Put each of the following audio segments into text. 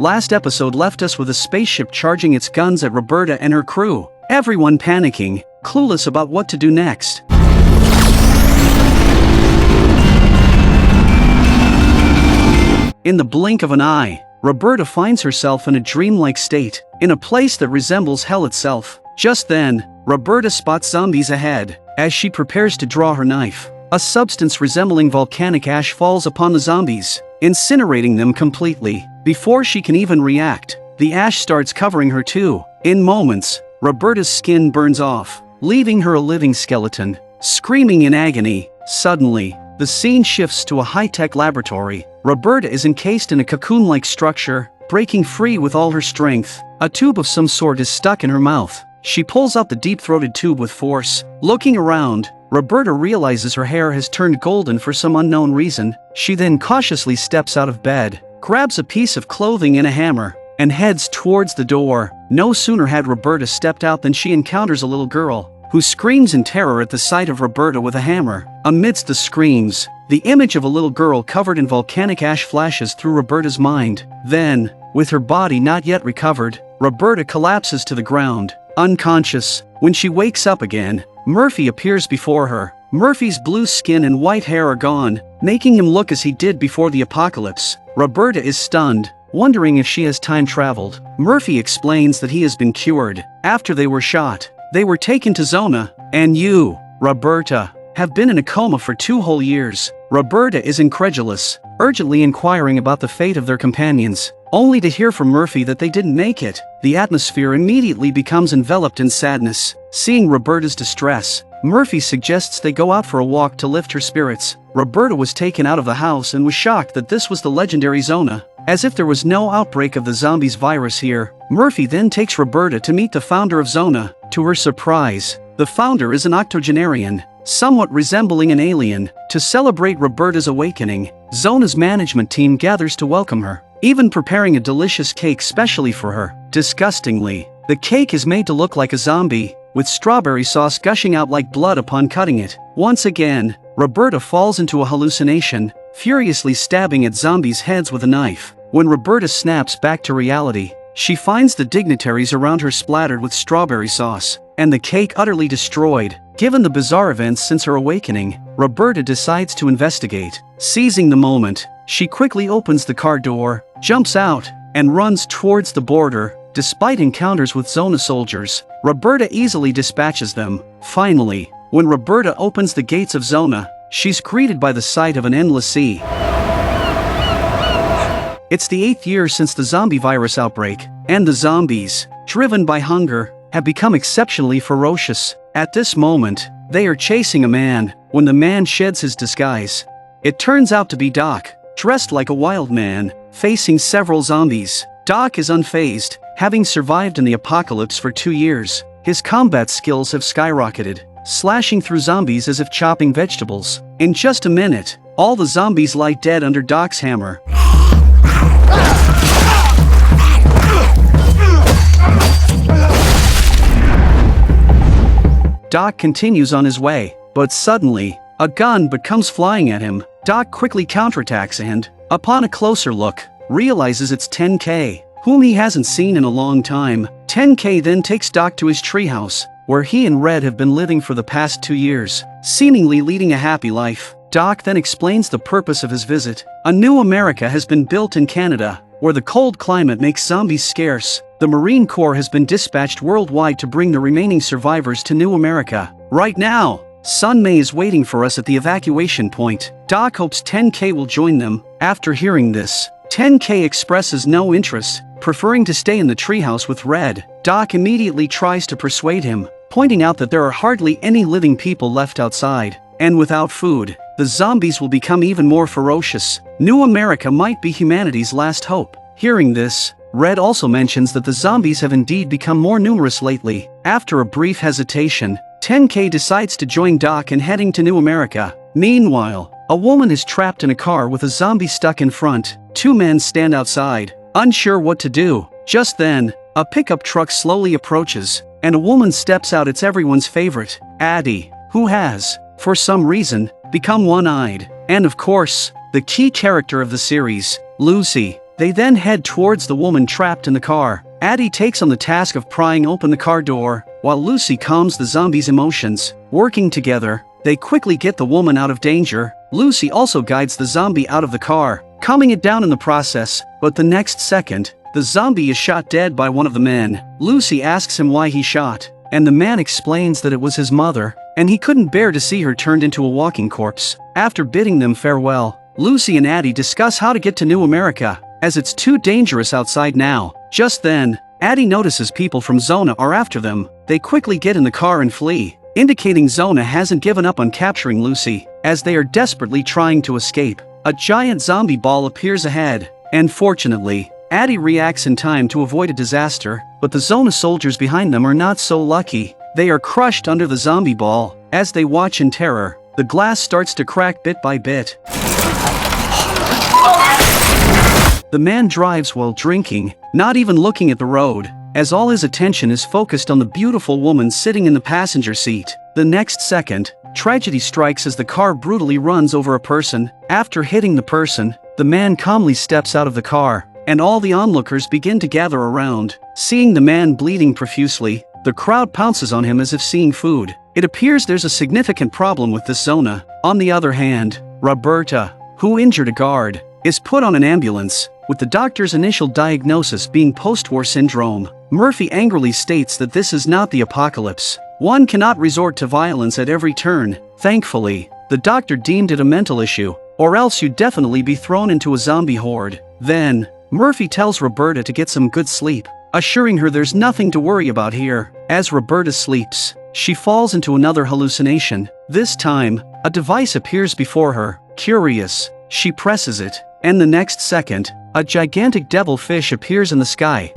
Last episode left us with a spaceship charging its guns at Roberta and her crew, everyone panicking, clueless about what to do next. In the blink of an eye, Roberta finds herself in a dreamlike state, in a place that resembles hell itself. Just then, Roberta spots zombies ahead. As she prepares to draw her knife, a substance resembling volcanic ash falls upon the zombies, incinerating them completely. Before she can even react, the ash starts covering her too. In moments, Roberta's skin burns off, leaving her a living skeleton, screaming in agony. Suddenly, the scene shifts to a high-tech laboratory. Roberta is encased in a cocoon-like structure, breaking free with all her strength. A tube of some sort is stuck in her mouth. She pulls out the deep-throated tube with force. Looking around, Roberta realizes her hair has turned golden for some unknown reason. She then cautiously steps out of bed, grabs a piece of clothing and a hammer, and heads towards the door. No sooner had Roberta stepped out than she encounters a little girl, who screams in terror at the sight of Roberta with a hammer. Amidst the screams, the image of a little girl covered in volcanic ash flashes through Roberta's mind. Then, with her body not yet recovered, Roberta collapses to the ground, unconscious. When she wakes up again, Murphy appears before her. Murphy's blue skin and white hair are gone, making him look as he did before the apocalypse. Roberta is stunned, wondering if she has time traveled. Murphy explains that he has been cured. After they were shot, they were taken to Zona, and you, Roberta, have been in a coma for 2 whole years. Roberta is incredulous, urgently inquiring about the fate of their companions, only to hear from Murphy that they didn't make it. The atmosphere immediately becomes enveloped in sadness. Seeing Roberta's distress, Murphy suggests they go out for a walk to lift her spirits. Roberta was taken out of the house and was shocked that this was the legendary Zona, as if there was no outbreak of the zombies virus here. Murphy then takes Roberta to meet the founder of Zona. To her surprise, the founder is an octogenarian, somewhat resembling an alien. To celebrate Roberta's awakening, Zona's management team gathers to welcome her, even preparing a delicious cake specially for her. Disgustingly, the cake is made to look like a zombie, with strawberry sauce gushing out like blood upon cutting it. Once again, Roberta falls into a hallucination, furiously stabbing at zombies' heads with a knife. When Roberta snaps back to reality, she finds the dignitaries around her splattered with strawberry sauce, and the cake utterly destroyed. Given the bizarre events since her awakening, Roberta decides to investigate. Seizing the moment, she quickly opens the car door, jumps out, and runs towards the border. Despite encounters with Zona soldiers, Roberta easily dispatches them. Finally, when Roberta opens the gates of Zona, she's greeted by the sight of an endless sea. It's the 8th year since the zombie virus outbreak, and the zombies, driven by hunger, have become exceptionally ferocious. At this moment, they are chasing a man, when the man sheds his disguise. It turns out to be Doc, dressed like a wild man, facing several zombies. Doc is unfazed, having survived in the apocalypse for 2 years. His combat skills have skyrocketed, slashing through zombies as if chopping vegetables. In just a minute, all the zombies lie dead under Doc's hammer. Doc continues on his way, but suddenly, a gun comes flying at him. Doc quickly counterattacks and, upon a closer look, realizes it's 10K, whom he hasn't seen in a long time. 10K then takes Doc to his treehouse, where he and Red have been living for the past 2 years, seemingly leading a happy life. Doc then explains the purpose of his visit. A new America has been built in Canada, where the cold climate makes zombies scarce. The Marine Corps has been dispatched worldwide to bring the remaining survivors to New America. Right now, Sun May is waiting for us at the evacuation point. Doc hopes 10K will join them. After hearing this, 10K expresses no interest, preferring to stay in the treehouse with Red. Doc immediately tries to persuade him, pointing out that there are hardly any living people left outside, and without food, the zombies will become even more ferocious. New America might be humanity's last hope. Hearing this, Red also mentions that the zombies have indeed become more numerous lately. After a brief hesitation, 10K decides to join Doc in heading to New America. Meanwhile, a woman is trapped in a car with a zombie stuck in front. 2 men stand outside, unsure what to do. Just then, a pickup truck slowly approaches, and a woman steps out. It's everyone's favorite, Addie, who has, for some reason, become one-eyed. And of course, the key character of the series, Lucy. They then head towards the woman trapped in the car. Addie takes on the task of prying open the car door, while Lucy calms the zombies' emotions. Working together, they quickly get the woman out of danger. Lucy also guides the zombie out of the car, calming it down in the process, but the next second, the zombie is shot dead by one of the men. Lucy asks him why he shot, and the man explains that it was his mother, and he couldn't bear to see her turned into a walking corpse. After bidding them farewell, Lucy and Addie discuss how to get to New America, as it's too dangerous outside now. Just then, Addie notices people from Zona are after them. They quickly get in the car and flee, indicating Zona hasn't given up on capturing Lucy, as they are desperately trying to escape. A giant zombie ball appears ahead, and fortunately, Addie reacts in time to avoid a disaster, but the Zona soldiers behind them are not so lucky. They are crushed under the zombie ball. As they watch in terror, the glass starts to crack bit by bit. The man drives while drinking, not even looking at the road, as all his attention is focused on the beautiful woman sitting in the passenger seat. The next second, tragedy strikes as the car brutally runs over a person. After hitting the person, the man calmly steps out of the car, and all the onlookers begin to gather around. Seeing the man bleeding profusely, the crowd pounces on him as if seeing food. It appears there's a significant problem with this Zona. On the other hand, Roberta, who injured a guard, is put on an ambulance, with the doctor's initial diagnosis being post-war syndrome. Murphy angrily states that this is not the apocalypse. One cannot resort to violence at every turn. Thankfully, the doctor deemed it a mental issue, or else you'd definitely be thrown into a zombie horde. Then, Murphy tells Roberta to get some good sleep, assuring her there's nothing to worry about here. As Roberta sleeps, she falls into another hallucination. This time, a device appears before her. Curious, she presses it, and the next second, a gigantic devil fish appears in the sky.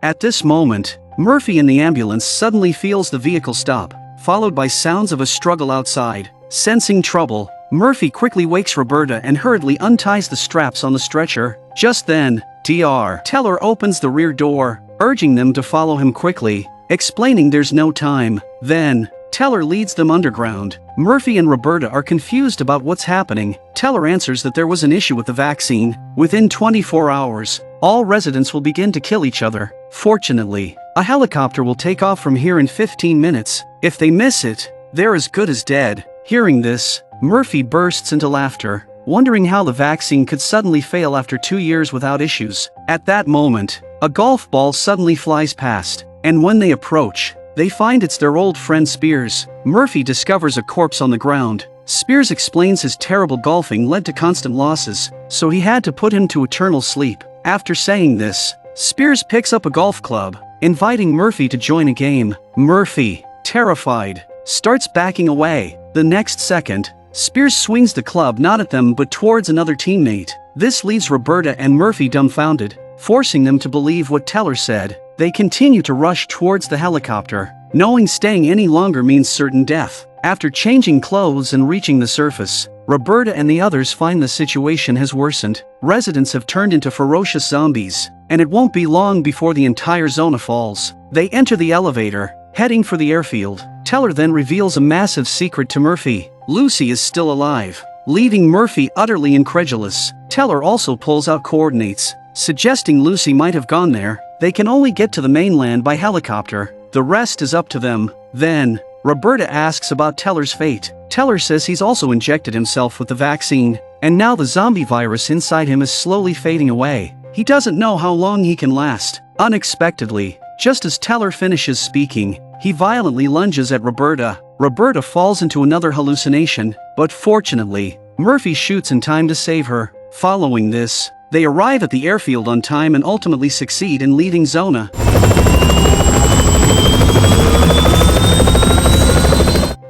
At this moment, Murphy in the ambulance suddenly feels the vehicle stop, followed by sounds of a struggle outside. Sensing trouble, Murphy quickly wakes Roberta and hurriedly unties the straps on the stretcher. Just then, Dr. Teller opens the rear door, urging them to follow him quickly, explaining there's no time. Then, Teller leads them underground. Murphy and Roberta are confused about what's happening. Teller answers that there was an issue with the vaccine. Within 24 hours, all residents will begin to kill each other. Fortunately, a helicopter will take off from here in 15 minutes. If they miss it, they're as good as dead. Hearing this, Murphy bursts into laughter, wondering how the vaccine could suddenly fail after 2 years without issues. At that moment, a golf ball suddenly flies past, and when they approach, they find it's their old friend Spears. Murphy discovers a corpse on the ground. Spears explains his terrible golfing led to constant losses, so he had to put him to eternal sleep. After saying this, Spears picks up a golf club, inviting Murphy to join a game. Murphy, terrified, starts backing away. The next second, Spears swings the club not at them but towards another teammate. This leaves Roberta and Murphy dumbfounded, forcing them to believe what Teller said. They continue to rush towards the helicopter, knowing staying any longer means certain death. After changing clothes and reaching the surface, Roberta and the others find the situation has worsened. Residents have turned into ferocious zombies, and it won't be long before the entire Zona falls. They enter the elevator, heading for the airfield. Teller then reveals a massive secret to Murphy. Lucy is still alive, leaving Murphy utterly incredulous. Teller also pulls out coordinates, suggesting Lucy might have gone there. They can only get to the mainland by helicopter. The rest is up to them. Then, Roberta asks about Teller's fate. Teller says he's also injected himself with the vaccine, and now the zombie virus inside him is slowly fading away. He doesn't know how long he can last. Unexpectedly, just as Teller finishes speaking, he violently lunges at Roberta. Roberta falls into another hallucination, but fortunately, Murphy shoots in time to save her. Following this, they arrive at the airfield on time and ultimately succeed in leaving Zona.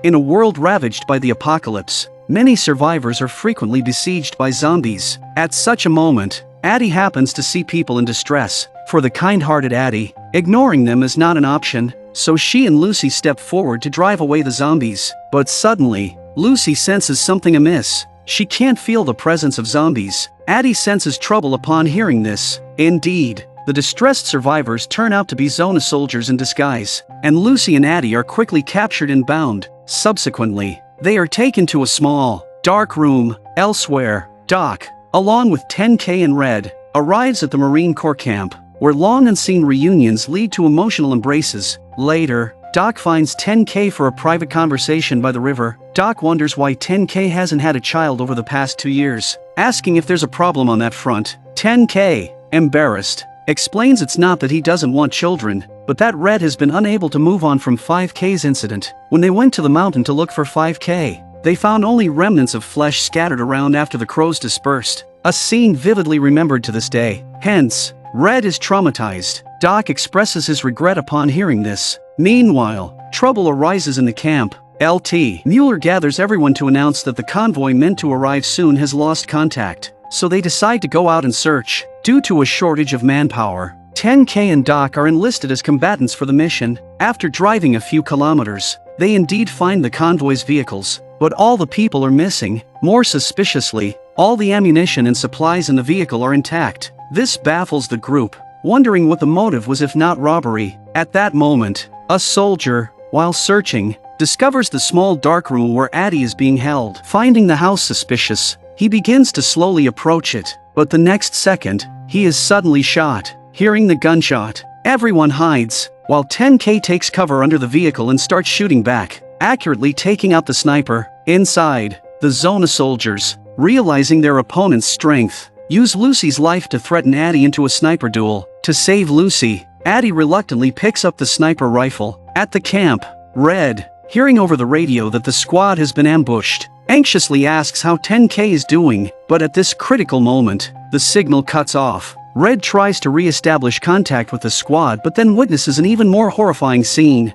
In a world ravaged by the apocalypse, many survivors are frequently besieged by zombies. At such a moment, Addie happens to see people in distress. For the kind-hearted Addie, ignoring them is not an option, so she and Lucy step forward to drive away the zombies. But suddenly, Lucy senses something amiss. She can't feel the presence of zombies. Addie senses trouble upon hearing this. Indeed, the distressed survivors turn out to be Zona soldiers in disguise, and Lucy and Addie are quickly captured and bound. Subsequently, they are taken to a small, Dark room. Elsewhere, Doc, along with 10K and Red, arrives at the Marine Corps camp, where long unseen reunions lead to emotional embraces. Later, Doc finds 10K for a private conversation by the river. Doc wonders why 10K hasn't had a child over the past 2 years, asking if there's a problem on that front. 10K, embarrassed, explains it's not that he doesn't want children, but that Red has been unable to move on from 5K's incident. When they went to the mountain to look for 5K, they found only remnants of flesh scattered around after the crows dispersed, a scene vividly remembered to this day. Hence, Red is traumatized. Doc expresses his regret upon hearing this. Meanwhile, trouble arises in the camp. LT Mueller gathers everyone to announce that the convoy meant to arrive soon has lost contact, so they decide to go out and search. Due to a shortage of manpower, 10K and Doc are enlisted as combatants for the mission. After driving a few kilometers, they indeed find the convoy's vehicles, but all the people are missing. More suspiciously, all the ammunition and supplies in the vehicle are intact. This baffles the group, wondering what the motive was if not robbery. At that moment, a soldier, while searching, discovers the small dark room where Addie is being held. Finding the house suspicious, he begins to slowly approach it, but the next second, he is suddenly shot. Hearing the gunshot, everyone hides, while 10K takes cover under the vehicle and starts shooting back, accurately taking out the sniper. Inside, the Zona soldiers, realizing their opponent's strength, use Lucy's life to threaten Addie into a sniper duel. To save Lucy, Addie reluctantly picks up the sniper rifle. At the camp, Red, hearing over the radio that the squad has been ambushed, anxiously asks how 10K is doing, but at this critical moment, the signal cuts off. Red tries to re-establish contact with the squad but then witnesses an even more horrifying scene.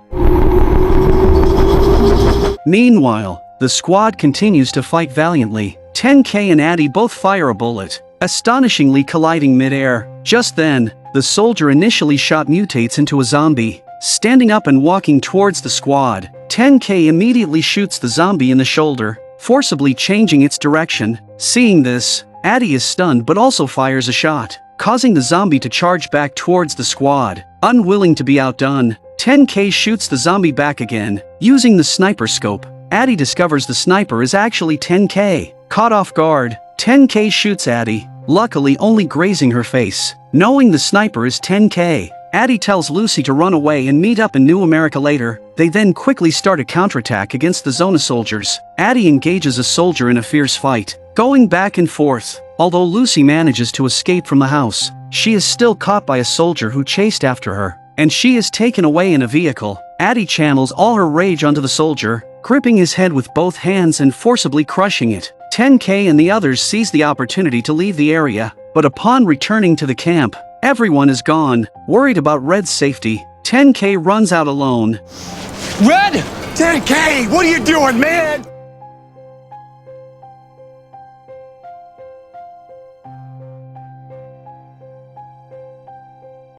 Meanwhile, the squad continues to fight valiantly. 10K and Addie both fire a bullet, astonishingly colliding mid-air. Just then, the soldier initially shot mutates into a zombie. Standing up and walking towards the squad, 10K immediately shoots the zombie in the shoulder, forcibly changing its direction. Seeing this, Addie is stunned but also fires a shot, causing the zombie to charge back towards the squad. Unwilling to be outdone, 10K shoots the zombie back again. Using the sniper scope, Addie discovers the sniper is actually 10K. Caught off guard, 10K shoots Addie, luckily only grazing her face. Knowing the sniper is 10K, Addie tells Lucy to run away and meet up in New America later. They then quickly start a counterattack against the Zona soldiers. Addie engages a soldier in a fierce fight, going back and forth. Although Lucy manages to escape from the house, she is still caught by a soldier who chased after her, and she is taken away in a vehicle. Addie channels all her rage onto the soldier, gripping his head with both hands and forcibly crushing it. 10K and the others seize the opportunity to leave the area, but upon returning to the camp, everyone is gone. Worried about Red's safety, 10K runs out alone. Red! 10K, what are you doing, man?